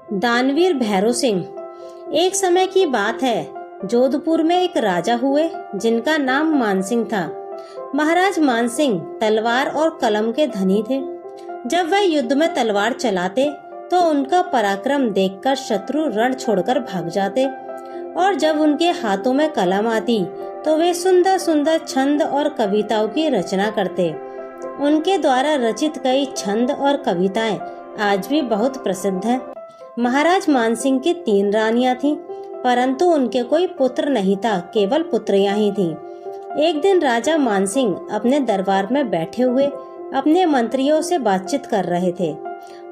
दानवीर भैरव सिंह। एक समय की बात है, जोधपुर में एक राजा हुए जिनका नाम मानसिंह था। महाराज मानसिंह तलवार और कलम के धनी थे। जब वह युद्ध में तलवार चलाते तो उनका पराक्रम देखकर शत्रु रण छोड़कर भाग जाते, और जब उनके हाथों में कलम आती तो वे सुंदर सुंदर छंद और कविताओं की रचना करते। उनके द्वारा रचित कई छंद और कविताएं आज भी बहुत प्रसिद्ध हैं। महाराज मानसिंह की 3 रानियां थीं, परंतु उनके कोई पुत्र नहीं था, केवल पुत्रियां ही थीं। एक दिन राजा मानसिंह अपने दरबार में बैठे हुए अपने मंत्रियों से बातचीत कर रहे थे।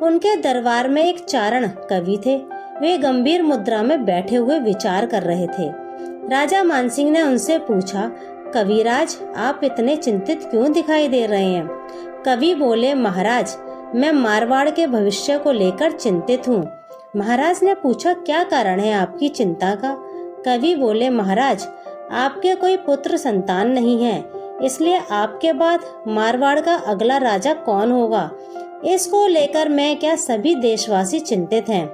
उनके दरबार में एक चारण कवि थे। वे गंभीर मुद्रा में बैठे हुए विचार कर रहे थे। राजा मानसिंह ने उनसे पूछा, कविराज, आप इतने चिंतित क्यों दिखाई दे रहे हैं? कवि बोले, महाराज, मैं मारवाड़ के भविष्य को लेकर चिंतित हूँ। महाराज ने पूछा, क्या कारण है आपकी चिंता का? कवि बोले, महाराज, आपके कोई पुत्र संतान नहीं है, इसलिए आपके बाद मारवाड़ का अगला राजा कौन होगा, इसको लेकर मैं क्या सभी देशवासी चिंतित हैं।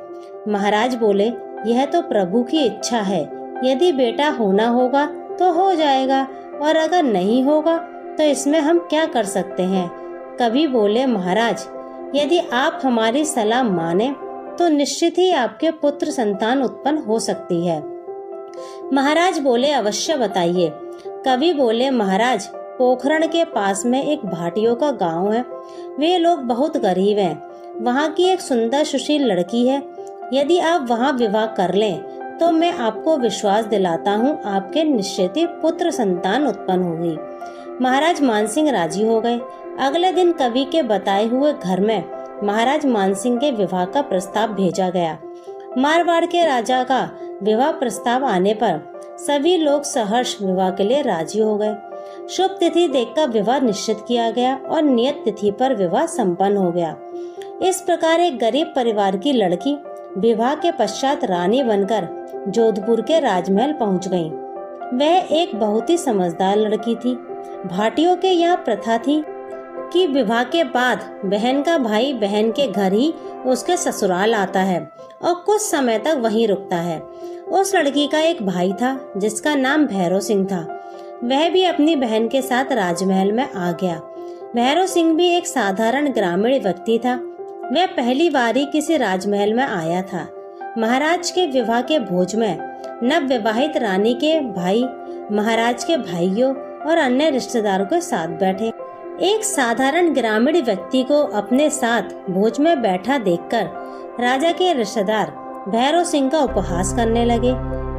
महाराज बोले, यह तो प्रभु की इच्छा है, यदि बेटा होना होगा तो हो जाएगा, और अगर नहीं होगा तो इसमें हम क्या कर सकते हैं। कवि बोले, महाराज, यदि आप हमारी सलाह माने तो निश्चित ही आपके पुत्र संतान उत्पन्न हो सकती है। महाराज बोले, अवश्य बताइए। कवि बोले, महाराज, पोखरण के पास में एक भाटियों का गांव है। वे लोग बहुत गरीब हैं। वहां की एक सुंदर सुशील लड़की है। यदि आप वहां विवाह कर लें तो मैं आपको विश्वास दिलाता हूँ, आपके निश्चित ही पुत्र संतान उत्पन्न होगी। महाराज मानसिंह राजी हो गए। अगले दिन कवि के बताए हुए घर में महाराज मानसिंह के विवाह का प्रस्ताव भेजा गया। मारवाड़ के राजा का विवाह प्रस्ताव आने पर सभी लोग सहर्ष विवाह के लिए राजी हो गए। शुभ तिथि देखकर विवाह निश्चित किया गया और नियत तिथि पर विवाह संपन्न हो गया। इस प्रकार एक गरीब परिवार की लड़की विवाह के पश्चात रानी बनकर जोधपुर के राजमहल पहुंच गई। वह एक बहुत ही समझदार लड़की थी। भाटियों के यहाँ प्रथा थी कि विवाह के बाद बहन का भाई बहन के घर ही उसके ससुराल आता है और कुछ समय तक वहीं रुकता है। उस लड़की का एक भाई था जिसका नाम भैरव सिंह था। वह भी अपनी बहन के साथ राजमहल में आ गया। भैरव सिंह भी एक साधारण ग्रामीण व्यक्ति था। वह पहली बार ही किसी राजमहल में आया था। महाराज के विवाह के भोज में नव विवाहित रानी के भाई, महाराज के भाइयों और अन्य रिश्तेदारों के साथ बैठे। एक साधारण ग्रामीण व्यक्ति को अपने साथ भोज में बैठा देखकर राजा के रिश्तेदार भैरव सिंह का उपहास करने लगे।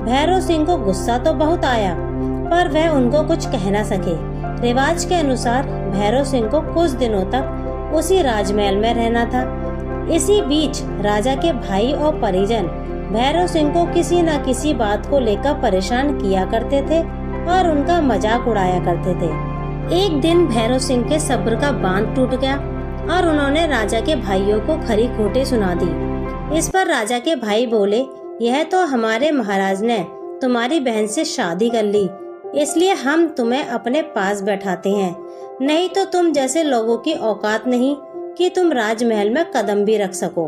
भैरव सिंह को गुस्सा तो बहुत आया, पर वह उनको कुछ कह न सके। रिवाज के अनुसार भैरव सिंह को कुछ दिनों तक उसी राजमहल में रहना था। इसी बीच राजा के भाई और परिजन भैरव सिंह को किसी न किसी बात को लेकर परेशान किया करते थे और उनका मजाक उड़ाया करते थे। एक दिन भैरव सिंह के सब्र का बांध टूट गया और उन्होंने राजा के भाइयों को खरी खोटी सुना दी। इस पर राजा के भाई बोले, यह तो हमारे महाराज ने तुम्हारी बहन से शादी कर ली, इसलिए हम तुम्हें अपने पास बैठाते हैं, नहीं तो तुम जैसे लोगों की औकात नहीं कि तुम राजमहल में कदम भी रख सको।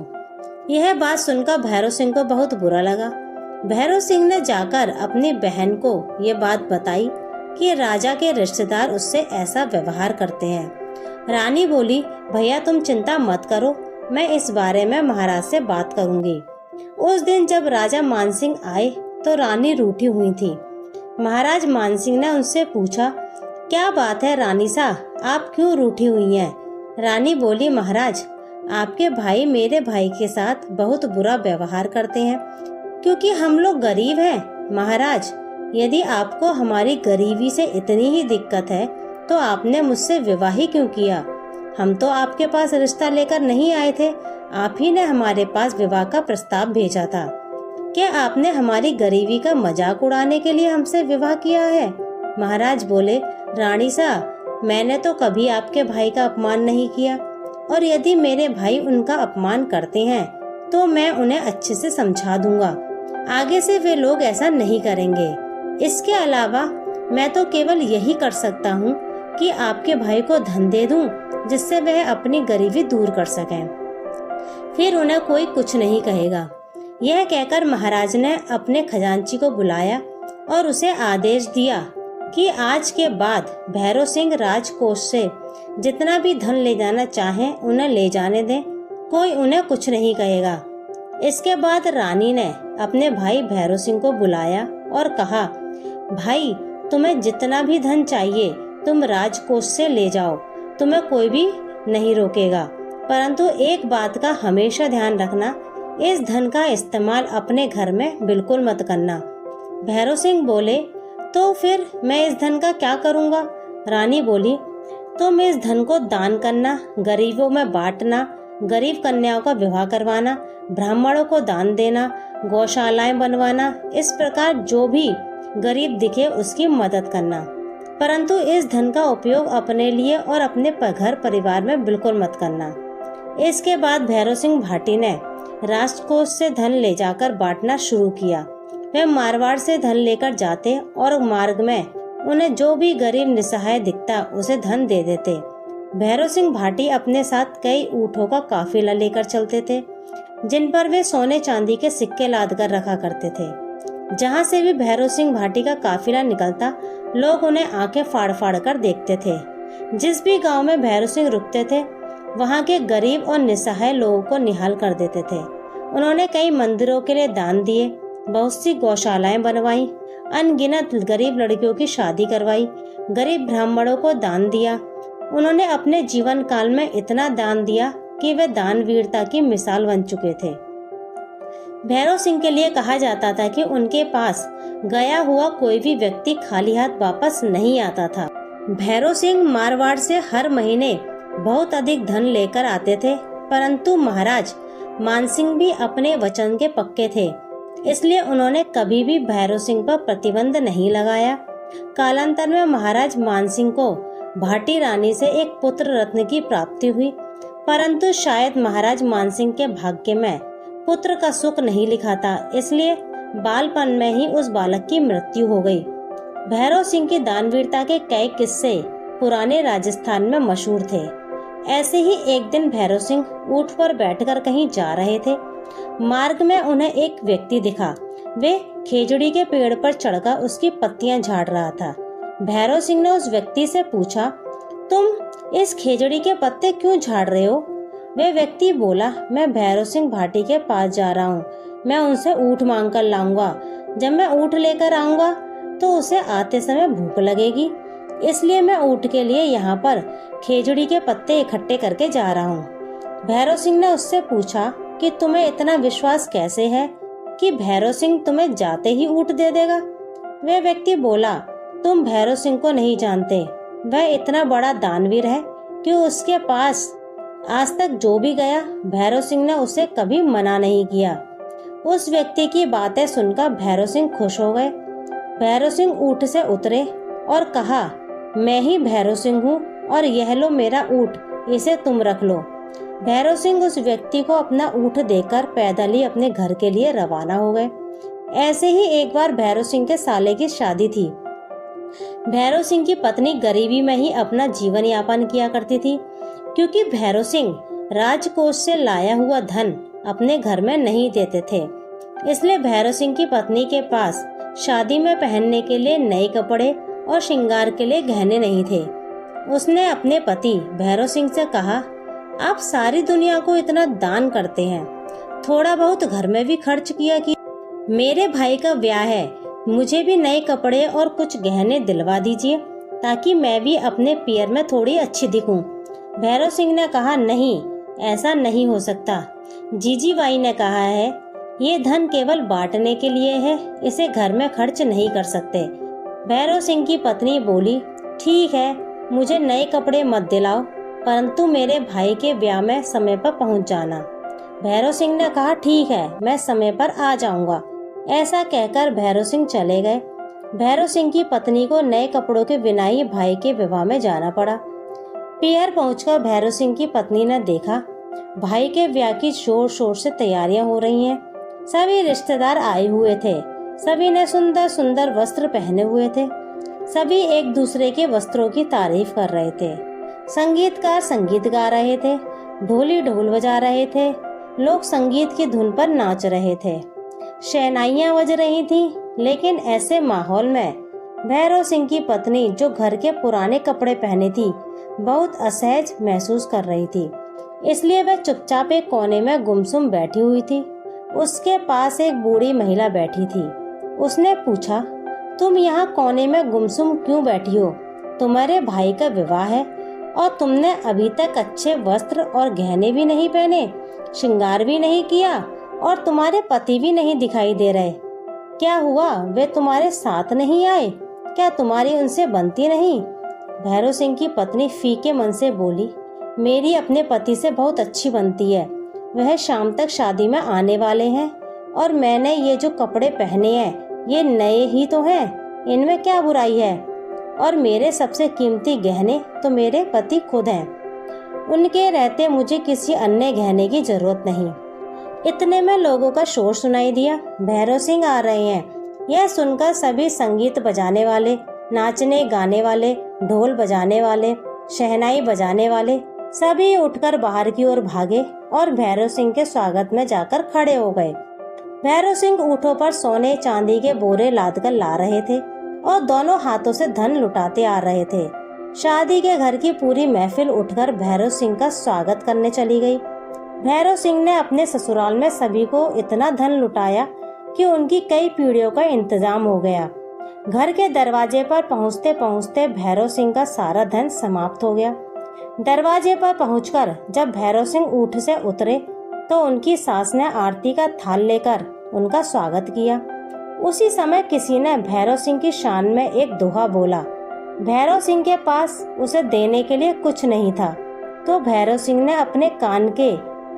यह बात सुनकर भैरव सिंह को बहुत बुरा लगा। भैरव सिंह ने जाकर अपनी बहन को ये बात बताई कि राजा के रिश्तेदार उससे ऐसा व्यवहार करते हैं। रानी बोली, भैया तुम चिंता मत करो, मैं इस बारे में महाराज से बात करूंगी। उस दिन जब राजा मानसिंह आए तो रानी रूठी हुई थी। महाराज मानसिंह ने उनसे पूछा, क्या बात है रानी सा, आप क्यों रूठी हुई हैं? रानी बोली, महाराज, आपके भाई मेरे भाई के साथ बहुत बुरा व्यवहार करते हैं क्योंकि हम लोग गरीब हैं। महाराज, यदि आपको हमारी गरीबी से इतनी ही दिक्कत है तो आपने मुझसे विवाह ही क्यों किया? हम तो आपके पास रिश्ता लेकर नहीं आए थे, आप ही ने हमारे पास विवाह का प्रस्ताव भेजा था। क्या आपने हमारी गरीबी का मजाक उड़ाने के लिए हमसे विवाह किया है? महाराज बोले, रानी सा, मैंने तो कभी आपके भाई का अपमान नहीं किया, और यदि मेरे भाई उनका अपमान करते हैं तो मैं उन्हें अच्छे से समझा दूंगा। आगे से वे लोग ऐसा नहीं करेंगे। इसके अलावा मैं तो केवल यही कर सकता हूँ कि आपके भाई को धन दे दूं जिससे वह अपनी गरीबी दूर कर सकें। फिर उन्हें कोई कुछ नहीं कहेगा। यह कहकर महाराज ने अपने खजांची को बुलाया और उसे आदेश दिया कि आज के बाद भैरव सिंह राजकोष से जितना भी धन ले जाना चाहें उन्हें ले जाने दें, कोई उन्हें कुछ नहीं कहेगा। इसके बाद रानी ने अपने भाई भैरव सिंह को बुलाया और कहा, भाई तुम्हें जितना भी धन चाहिए तुम राजकोष से ले जाओ, तुम्हें कोई भी नहीं रोकेगा, परंतु एक बात का हमेशा ध्यान रखना, इस धन का इस्तेमाल अपने घर में बिल्कुल मत करना। भैरव सिंह बोले, तो फिर मैं इस धन का क्या करूँगा? रानी बोली, तुम इस धन को दान करना, गरीबों में बांटना, गरीब कन्याओं का विवाह करवाना, ब्राह्मणों को दान देना, गौशालाएं बनवाना, इस प्रकार जो भी गरीब दिखे उसकी मदद करना, परंतु इस धन का उपयोग अपने लिए और अपने घर परिवार में बिल्कुल मत करना। इसके बाद भैरव सिंह भाटी ने राजकोष से धन ले जाकर बांटना शुरू किया। वे मारवाड़ से धन लेकर जाते और मार्ग में उन्हें जो भी गरीब निसहाय दिखता उसे धन दे देते। भैरव सिंह भाटी अपने साथ कई ऊँटों का काफिला लेकर चलते थे, जिन पर वे सोने चांदी के सिक्के लाद कर रखा करते थे। जहाँ से भी भैरव सिंह भाटी का काफिला निकलता, लोग उन्हें आंखें फाड़ फाड़ कर देखते थे। जिस भी गांव में भैरव सिंह रुकते थे, वहाँ के गरीब और निसहाय लोगों को निहाल कर देते थे। उन्होंने कई मंदिरों के लिए दान दिए, बहुत सी गौशालाएं बनवाई, अनगिनत गरीब लड़कियों की शादी करवाई, गरीब ब्राह्मणों को दान दिया। उन्होंने अपने जीवन काल में इतना दान दिया कि वे दानवीरता की मिसाल बन चुके थे। भैरव सिंह के लिए कहा जाता था कि उनके पास गया हुआ कोई भी व्यक्ति खाली हाथ वापस नहीं आता था। भैरव सिंह मारवाड़ से हर महीने बहुत अधिक धन लेकर आते थे, परंतु महाराज मानसिंह भी अपने वचन के पक्के थे, इसलिए उन्होंने कभी भी भैरव सिंह पर प्रतिबंध नहीं लगाया। कालांतर में महाराज मानसिंह को भाटी रानी से एक पुत्र रत्न की प्राप्ति हुई, परंतु शायद महाराज मानसिंह के भाग्य में पुत्र का सुख नहीं लिखा था, इसलिए बालपन में ही उस बालक की मृत्यु हो गई। भैरव सिंह की दानवीरता के कई किस्से पुराने राजस्थान में मशहूर थे। ऐसे ही एक दिन भैरव सिंह ऊंट पर बैठकर कहीं जा रहे थे। मार्ग में उन्हें एक व्यक्ति दिखा। वे खेजड़ी के पेड़ पर चढ़कर उसकी पत्तियां झाड़ रहा था। भैरव सिंह ने उस व्यक्ति से पूछा, तुम इस खेजड़ी के पत्ते क्यों झाड़ रहे हो? वे व्यक्ति बोला, मैं भैरव सिंह भाटी के पास जा रहा हूँ, मैं उनसे ऊँट मांग कर लाऊंगा। जब मैं ऊँट लेकर आऊंगा तो उसे आते समय भूख लगेगी, इसलिए मैं ऊँट के लिए यहाँ पर खेजड़ी के पत्ते इकट्ठे करके जा रहा हूँ। भैरव सिंह ने उससे पूछा कि तुम्हें इतना विश्वास कैसे है कि भैरव सिंह तुम्हें जाते ही ऊँट दे देगा? वे व्यक्ति बोला, तुम भैरव सिंह को नहीं जानते, वह इतना बड़ा दानवीर है कि उसके पास आज तक जो भी गया भैरव सिंह ने उसे कभी मना नहीं किया। उस व्यक्ति की बातें सुनकर भैरव सिंह खुश हो गए। भैरव सिंह ऊँट से उतरे और कहा, मैं ही भैरव सिंह हूँ और यह लो मेरा ऊँट, इसे तुम रख लो। भैरव सिंह उस व्यक्ति को अपना ऊँट देकर पैदल ही अपने घर के लिए रवाना हो गए। ऐसे ही एक बार भैरव सिंह के साले की शादी थी। भैरव सिंह की पत्नी गरीबी में ही अपना जीवन यापन किया करती थी, क्योंकि भैरव सिंह राजकोष से लाया हुआ धन अपने घर में नहीं देते थे। इसलिए भैरव सिंह की पत्नी के पास शादी में पहनने के लिए नए कपड़े और श्रृंगार के लिए गहने नहीं थे। उसने अपने पति भैरव सिंह से कहा, आप सारी दुनिया को इतना दान करते हैं, थोड़ा बहुत घर में भी खर्च किया कि मेरे भाई का ब्याह है, मुझे भी नए कपड़े और कुछ गहने दिलवा दीजिए ताकि मैं भी अपने पियर में थोड़ी अच्छी दिखूं। भैरव सिंह ने कहा, नहीं, ऐसा नहीं हो सकता। जीजीबाई ने कहा है, ये धन केवल बांटने के लिए है, इसे घर में खर्च नहीं कर सकते। भैरव सिंह की पत्नी बोली, ठीक है, मुझे नए कपड़े मत दिलाओ, परंतु मेरे भाई के ब्याह में समय पर पहुंच जाना। भैरव सिंह ने कहा, ठीक है, मैं समय पर आ जाऊंगा। ऐसा कहकर भैरव सिंह चले गए। भैरव सिंह की पत्नी को नए कपड़ों के बिना ही भाई के विवाह में जाना पड़ा। पियर पहुंचकर भैरव सिंह की पत्नी ने देखा, भाई के ब्याह की जोर शोर से तैयारियां हो रही हैं। सभी रिश्तेदार आए हुए थे। सभी ने सुंदर सुंदर वस्त्र पहने हुए थे। सभी एक दूसरे के वस्त्रों की तारीफ कर रहे थे। संगीतकार संगीत गा रहे थे, ढोली ढोल बजा रहे थे। लोग संगीत की धुन पर नाच रहे थे, शहनाइयां बज रही थी। लेकिन ऐसे माहौल में भैरव सिंह की पत्नी, जो घर के पुराने कपड़े पहने थी, बहुत असहज महसूस कर रही थी। इसलिए वह चुपचाप एक कोने में गुमसुम बैठी हुई थी। उसके पास एक बूढ़ी महिला बैठी थी। उसने पूछा, तुम यहाँ कोने में गुमसुम क्यों बैठी हो? तुम्हारे भाई का विवाह है और तुमने अभी तक अच्छे वस्त्र और गहने भी नहीं पहने, श्रृंगार भी नहीं किया और तुम्हारे पति भी नहीं दिखाई दे रहे। क्या हुआ, वे तुम्हारे साथ नहीं आए? क्या तुम्हारी उनसे बनती नहीं? भैरव सिंह की पत्नी फीके मन से बोली, मेरी अपने पति से बहुत अच्छी बनती है। वह शाम तक शादी में आने वाले हैं और मैंने ये जो कपड़े पहने हैं ये नए ही तो हैं, इनमें क्या बुराई है? और मेरे सबसे कीमती गहने तो मेरे पति खुद हैं। उनके रहते मुझे किसी अन्य गहने की जरूरत नहीं। इतने में लोगों का शोर सुनाई दिया। भैरव सिंह आ रहे हैं। यह सुनकर सभी संगीत बजाने वाले, नाचने गाने वाले, ढोल बजाने वाले, शहनाई बजाने वाले सभी उठकर बाहर की ओर भागे और भैरव सिंह के स्वागत में जाकर खड़े हो गए। भैरव सिंह ऊँटों पर सोने चांदी के बोरे लाद कर ला रहे थे और दोनों हाथों से धन लुटाते आ रहे थे। शादी के घर की पूरी महफिल उठकर भैरव सिंह का स्वागत करने चली गई। भैरव सिंह ने अपने ससुराल में सभी को इतना धन लुटाया कि उनकी कई पीढ़ियों का इंतजाम हो गया। घर के दरवाजे पर पहुंचते पहुंचते भैरव सिंह का सारा धन समाप्त हो गया। दरवाजे पर पहुंचकर जब भैरव सिंह ऊँट से उतरे तो उनकी सास ने आरती का थाल लेकर उनका स्वागत किया। उसी समय किसी ने भैरव सिंह की शान में एक दोहा बोला। भैरव सिंह के पास उसे देने के लिए कुछ नहीं था, तो भैरव सिंह ने अपने कान के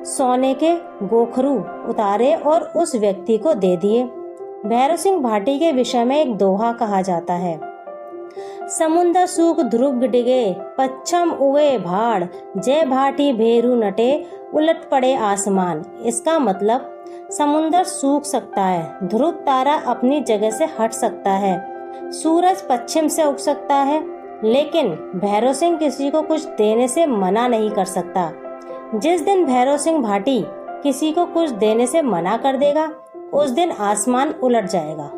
सोने के गोखरू उतारे और उस व्यक्ति को दे दिए। भैरव सिंह भाटी के विषय में एक दोहा कहा जाता है, समुंदर सूख ध्रुव डिगे, पच्छम उगे भाड़, जय भाटी भेरू नटे, उलट पड़े आसमान। इसका मतलब समुंदर सूख सकता है, ध्रुव तारा अपनी जगह से हट सकता है, सूरज पश्चिम से उग सकता है, लेकिन भैरव सिंह किसी को कुछ देने से मना नहीं कर सकता। जिस दिन भैरव सिंह भाटी किसी को कुछ देने से मना कर देगा, उस दिन आसमान उलट जाएगा।